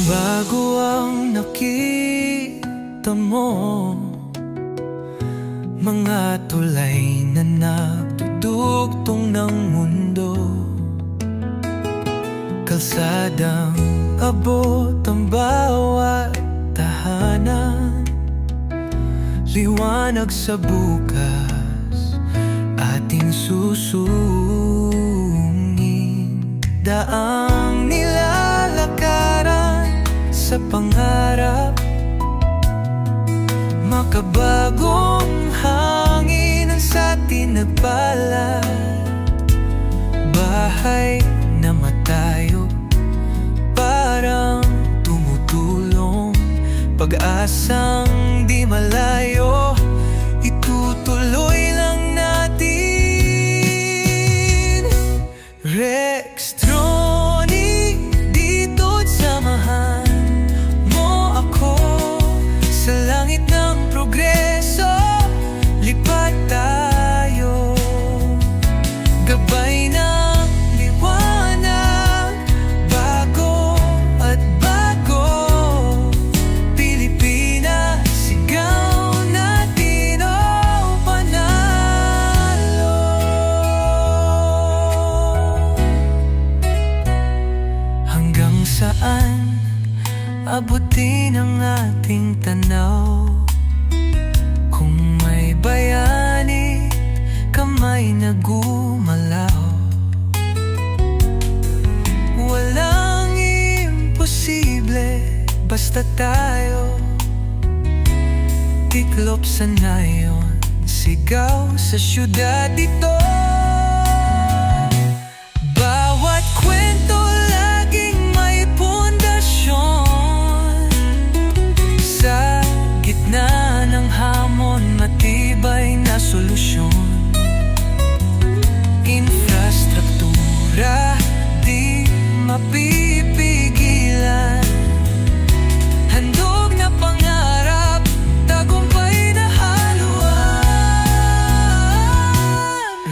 Bago ang nakita mo, mga tulay na nagdudugtong ng mundo, kalsadang abot ang bawat tahanan, liwanag sa bukas ating susungin. Daang nilalakaran sa pangarap, makabagong hangin ang sa atin nagbalad. Bahay na matayo, parang tumutulong, pag-asang di malayo, itutuloy lang natin. Rextronic, dito't samahan mo ako sa langit ng progreso. Lipat tayo, gabay ng liwanag, bago at bago. Pilipinas, sigaw natin, oh, panalo. Hanggang saan abutin ang ating tanaw? Kung may bayani, kamay na gumalaw. Walang imposible, basta tayo tiklop sa nayon, sigaw sa syudad dito. Bawat kwento laging may pundasyon, sa gitna ng hamon matibay na solusyon. Infrastruktura di mapipigilan, handog na pangarap, tagumpay na haluan.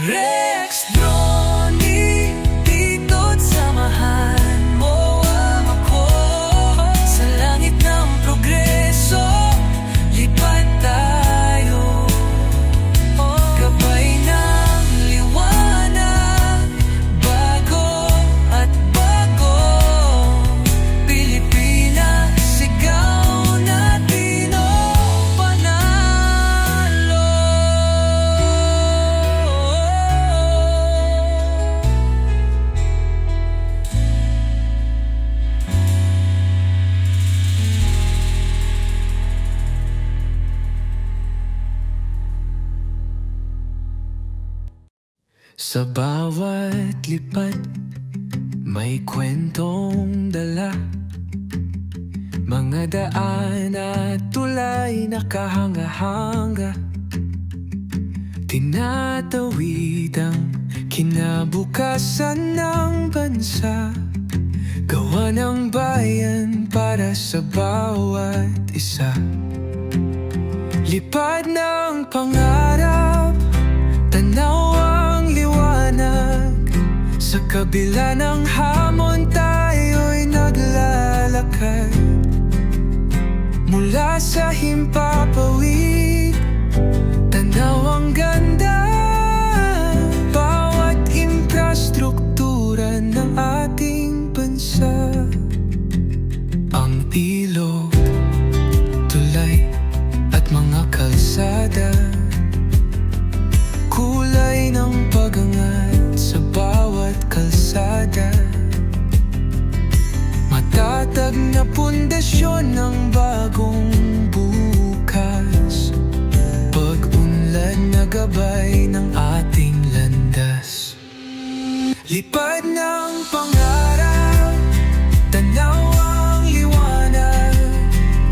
Rextronic, dito't samahan mo ako sa langit ng progreso. Lipat tayo, gabay ng liwanag, bago at bago. Pilipinas, sigaw natin, oh, panalo. Sa bawat lipat, may kwentong dala, mga daan at tulay na kahanga-hanga, tinatawid ang kinabukasan ng bansa, gawa ng bayan para sa bawat isa. Lipad ng pangarap, tanaw ang liwanag, sa kabila ng hamon tayo'y naglalakad. Mula sa himpapawid, tanaw ang ganda, bawat infrastruktura ng ating bansa. Ang ilog, tulay at mga kalsada, kulay ng pag-angat sa bawat kalsada. Matatag na pundasyon ng bagong bukas, pag-unlad na gabay ng ating landas. Lipad ng pangarap, tanaw ang liwanag,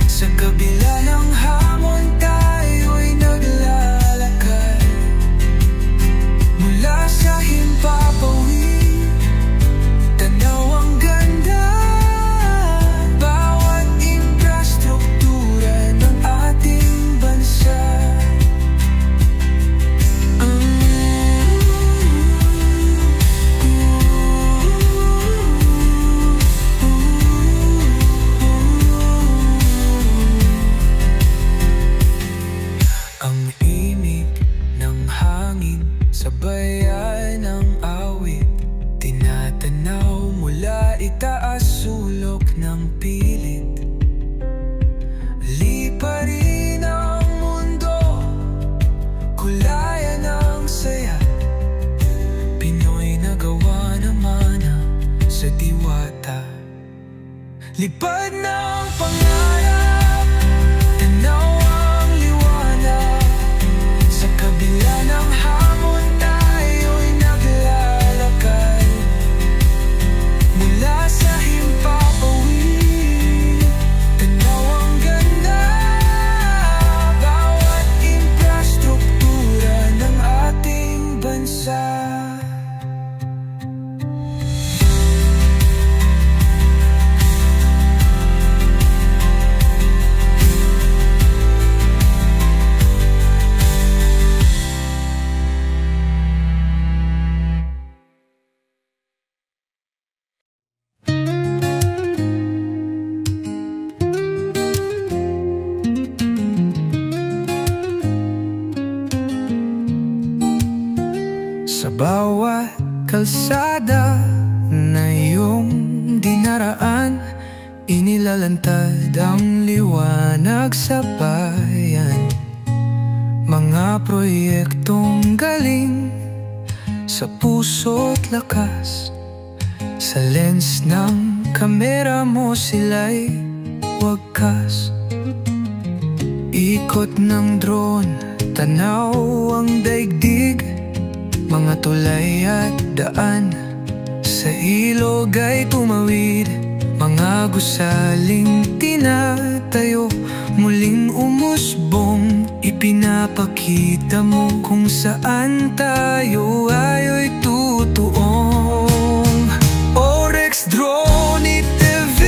sa kabila ng hamon tayo'y naglalakad. Mula sa himpapawid, tanaw ang ganda, bawat infrastruktura ng ating bansa. pilit. Liparin ang mundo, kulayan ang saya. Pinoy na gawa naman sa diwata. Lipad ng pangarap, tanaw ang liwanag. Sa kabila ng hamon tayo'y naglalakad. Mula sa himpapawid, tanaw ang ganda. Bawat infrastruktura ng ating bansa. Sa bawat kalsada na iyong dinaraan, inilalantad ang liwanag sa bayan. Mga proyektong galing sa puso't lakas. Sa lens ng kamera mo sila'y wagkas. Ikot ng drone, tanaw ang daigdig. Mga tulay at daan sa ilog ay tumawid. Mga gusaling tinatayo, muling umusbong. Ipinapakita mo kung saan tayo ayo'y tutuong. Orex Drone TV,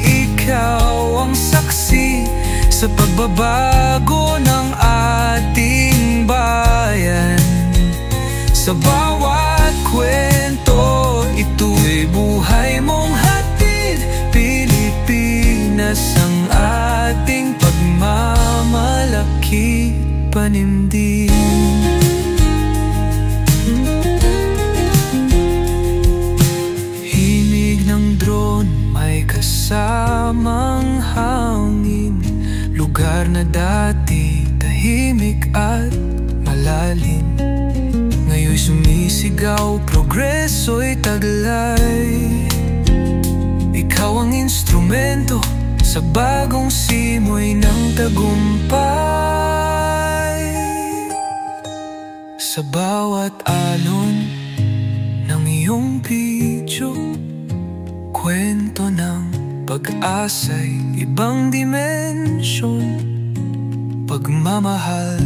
ikaw ang saksi sa pagbabago ng ating bayan. Sa bawat kwento, ito'y buhay mong hatid. Pilipinas ang ating pagmamalaki, panindig. Himig ng drone may kasamang hangin. Lugar na dati tahimik at malalim, ngayon'y sumisigaw, progreso'y taglay. Ikaw ang instrumento sa bagong simoy ng tagumpay. Sa bawat alon ng iyong video, kwento ng pag-asa'y ibang dimensyon. Pagmamahal